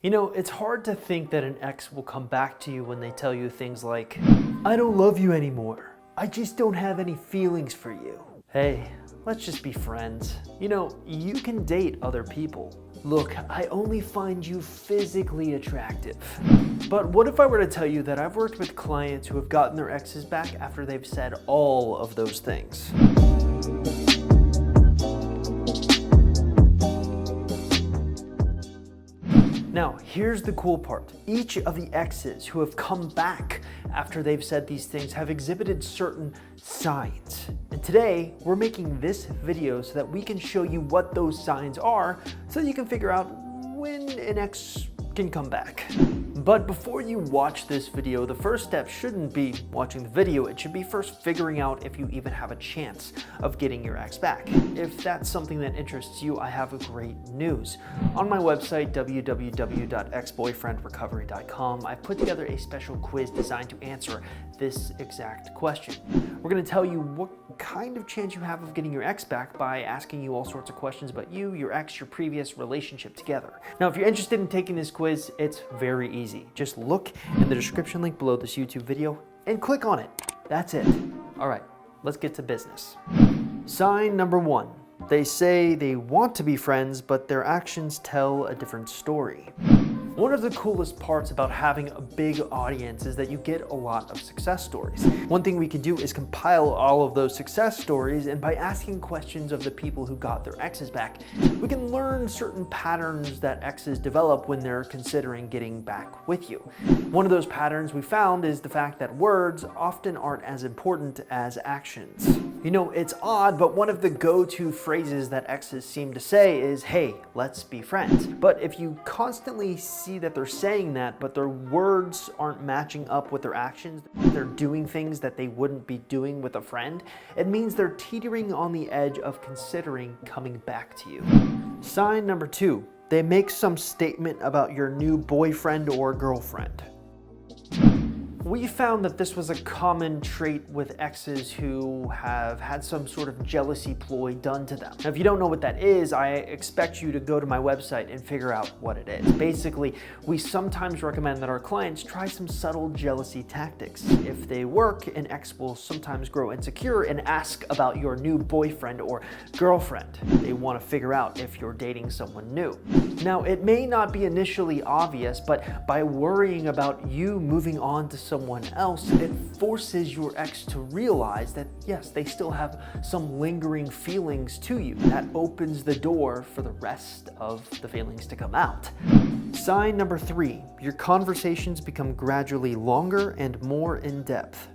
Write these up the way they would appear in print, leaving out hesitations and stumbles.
You know, it's hard to think that an ex will come back to you when they tell you things like, I don't love you anymore. I just don't have any feelings for you. Hey, let's just be friends. You know, you can date other people. Look, I only find you physically attractive. But what if I were to tell you that I've worked with clients who have gotten their exes back after they've said all of those things? Now, here's the cool part. Each of the exes who have come back after they've said these things have exhibited certain signs. And today, we're making this video so that we can show you what those signs are so that you can figure out when an ex can come back. But before you watch this video, the first step shouldn't be watching the video. It should be first figuring out if you even have a chance of getting your ex back. If that's something that interests you, I have great news. On my website, www.exboyfriendrecovery.com, I've put together a special quiz designed to answer this exact question. We're going to tell you what kind of chance you have of getting your ex back by asking you all sorts of questions about you, your ex, your previous relationship together. Now, if you're interested in taking this quiz, it's very easy. Just look in the description link below this YouTube video and click on it. That's it. All right, let's get to business. Sign number 1. They say they want to be friends, but their actions tell a different story. One of the coolest parts about having a big audience is that you get a lot of success stories. One thing we can do is compile all of those success stories, and by asking questions of the people who got their exes back, we can learn certain patterns that exes develop when they're considering getting back with you. One of those patterns we found is the fact that words often aren't as important as actions. You know, it's odd, but one of the go-to phrases that exes seem to say is, hey, let's be friends. But if you constantly see that they're saying that, but their words aren't matching up with their actions, they're doing things that they wouldn't be doing with a friend, it means they're teetering on the edge of considering coming back to you. Sign number 2, they make some statement about your new boyfriend or girlfriend. We found that this was a common trait with exes who have had some sort of jealousy ploy done to them. Now, if you don't know what that is, I expect you to go to my website and figure out what it is. Basically, we sometimes recommend that our clients try some subtle jealousy tactics. If they work, an ex will sometimes grow insecure and ask about your new boyfriend or girlfriend. They want to figure out if you're dating someone new. Now, it may not be initially obvious, but by worrying about you moving on to someone else, it forces your ex to realize that yes, they still have some lingering feelings to you. That opens the door for the rest of the feelings to come out. Sign number 3, your conversations become gradually longer and more in-depth.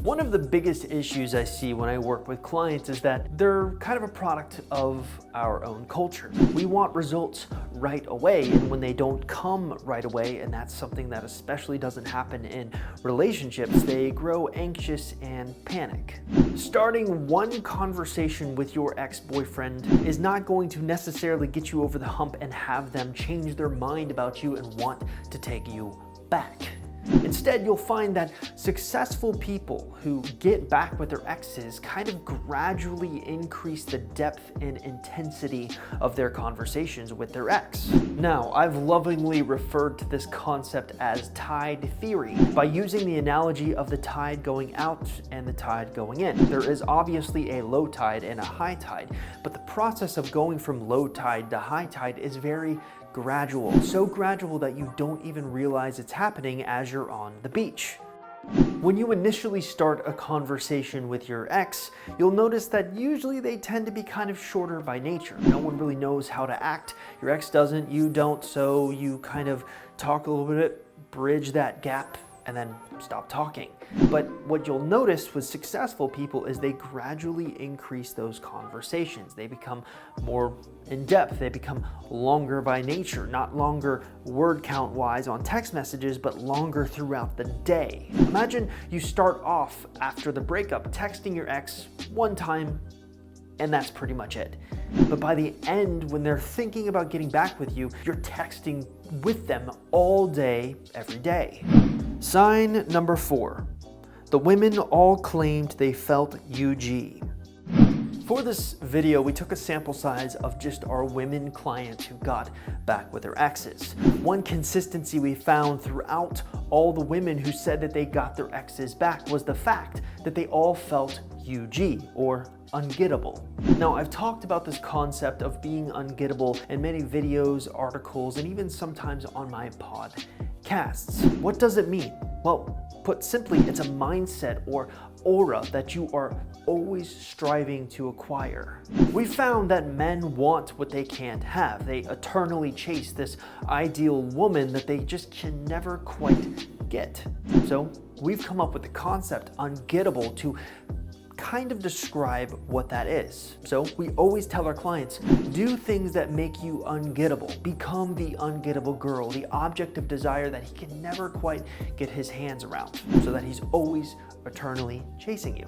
One of the biggest issues I see when I work with clients is that they're kind of a product of our own culture. We want results right away, and when they don't come right away, and that's something that especially doesn't happen in relationships, they grow anxious and panic. Starting one conversation with your ex-boyfriend is not going to necessarily get you over the hump and have them change their mind about you and want to take you back. Instead, you'll find that successful people who get back with their exes kind of gradually increase the depth and intensity of their conversations with their ex. Now, I've lovingly referred to this concept as tide theory by using the analogy of the tide going out and the tide going in. There is obviously a low tide and a high tide, but the process of going from low tide to high tide is very gradual, so gradual that you don't even realize it's happening as you're on the beach. When you initially start a conversation with your ex, you'll notice that usually they tend to be kind of shorter by nature. No one really knows how to act. Your ex doesn't, you don't, so you kind of talk a little bit, bridge that gap, and then stop talking. But what you'll notice with successful people is they gradually increase those conversations. They become more in-depth, they become longer by nature, not longer word count wise on text messages, but longer throughout the day. Imagine you start off after the breakup texting your ex one time, and that's pretty much it. But by the end, when they're thinking about getting back with you, you're texting with them all day, every day. Sign number 4, the women all claimed they felt UG. For this video, we took a sample size of just our women clients who got back with their exes. One consistency we found throughout all the women who said that they got their exes back was the fact that they all felt UG, or ungettable. Now, I've talked about this concept of being ungettable in many videos, articles, and even sometimes on my podcasts. What does it mean? Well, put simply, it's a mindset or aura that you are always striving to acquire. We found that men want what they can't have. They eternally chase this ideal woman that they just can never quite get. So we've come up with the concept ungettable to kind of describe what that is. So we always tell our clients, do things that make you ungettable. Become the ungettable girl, the object of desire that he can never quite get his hands around, so that he's always eternally chasing you.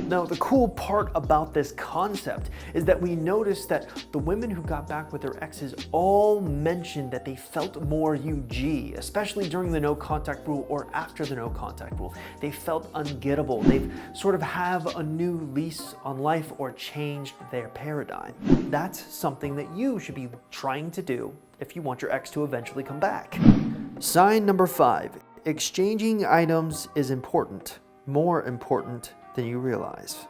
Now, the cool part about this concept is that we noticed that the women who got back with their exes all mentioned that they felt more UG, especially during the no contact rule or after the no contact rule. They felt ungettable. They sort of have a new lease on life or changed their paradigm. That's something that you should be trying to do if you want your ex to eventually come back. Sign number 5, exchanging items is important, more important than you realize.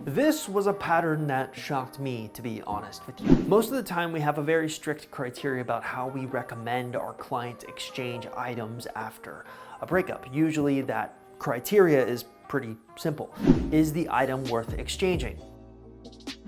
This was a pattern that shocked me, to be honest with you. Most of the time we have a very strict criteria about how we recommend our client exchange items after a breakup. Usually that criteria is pretty simple. Is the item worth exchanging?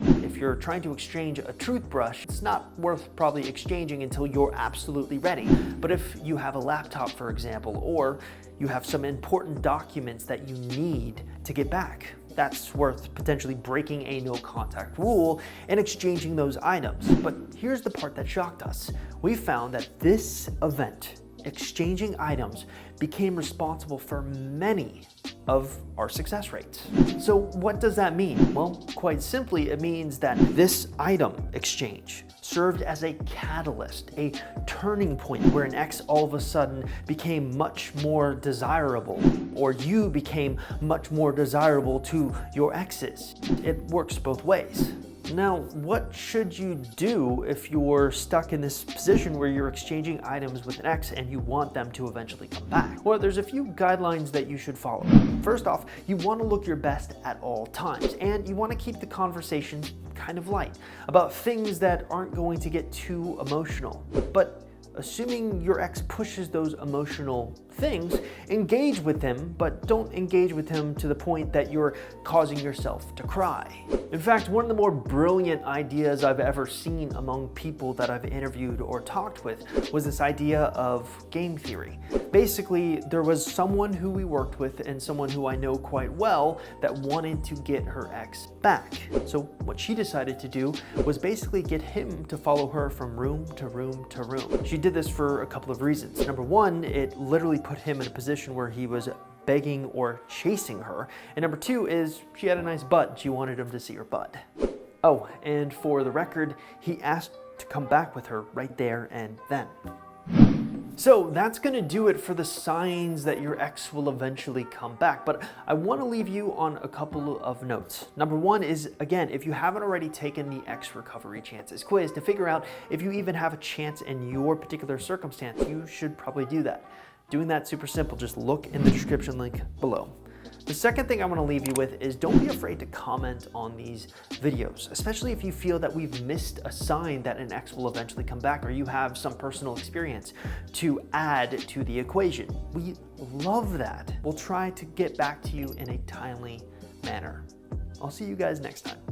If you're trying to exchange a toothbrush, it's not worth probably exchanging until you're absolutely ready. But if you have a laptop, for example, or you have some important documents that you need to get back, that's worth potentially breaking a no contact rule and exchanging those items. But here's the part that shocked us. We found that this event, exchanging items, became responsible for many of our success rates. So what does that mean? Well, quite simply, it means that this item exchange served as a catalyst, a turning point where an ex all of a sudden became much more desirable, or you became much more desirable to your exes. It works both ways. Now, what should you do if you're stuck in this position where you're exchanging items with an ex and you want them to eventually come back? Well, there's a few guidelines that you should follow. First off, you want to look your best at all times, and you want to keep the conversation kind of light about things that aren't going to get too emotional. But assuming your ex pushes those emotional things, engage with him, but don't engage with him to the point that you're causing yourself to cry. In fact, one of the more brilliant ideas I've ever seen among people that I've interviewed or talked with was this idea of game theory. Basically, there was someone who we worked with and someone who I know quite well that wanted to get her ex back. So what she decided to do was basically get him to follow her from room to room to room. She did this for a couple of reasons. Number one, it literally put him in a position where he was begging or chasing her. And number two is she had a nice butt and she wanted him to see her butt. Oh, and for the record, he asked to come back with her right there and then. So that's gonna do it for the signs that your ex will eventually come back, but I wanna leave you on a couple of notes. Number one is, again, if you haven't already taken the Ex Recovery Chances quiz to figure out if you even have a chance in your particular circumstance, you should probably do that. Doing that super simple, just look in the description link below. The second thing I want to leave you with is don't be afraid to comment on these videos, especially if you feel that we've missed a sign that an ex will eventually come back or you have some personal experience to add to the equation. We love that. We'll try to get back to you in a timely manner. I'll see you guys next time.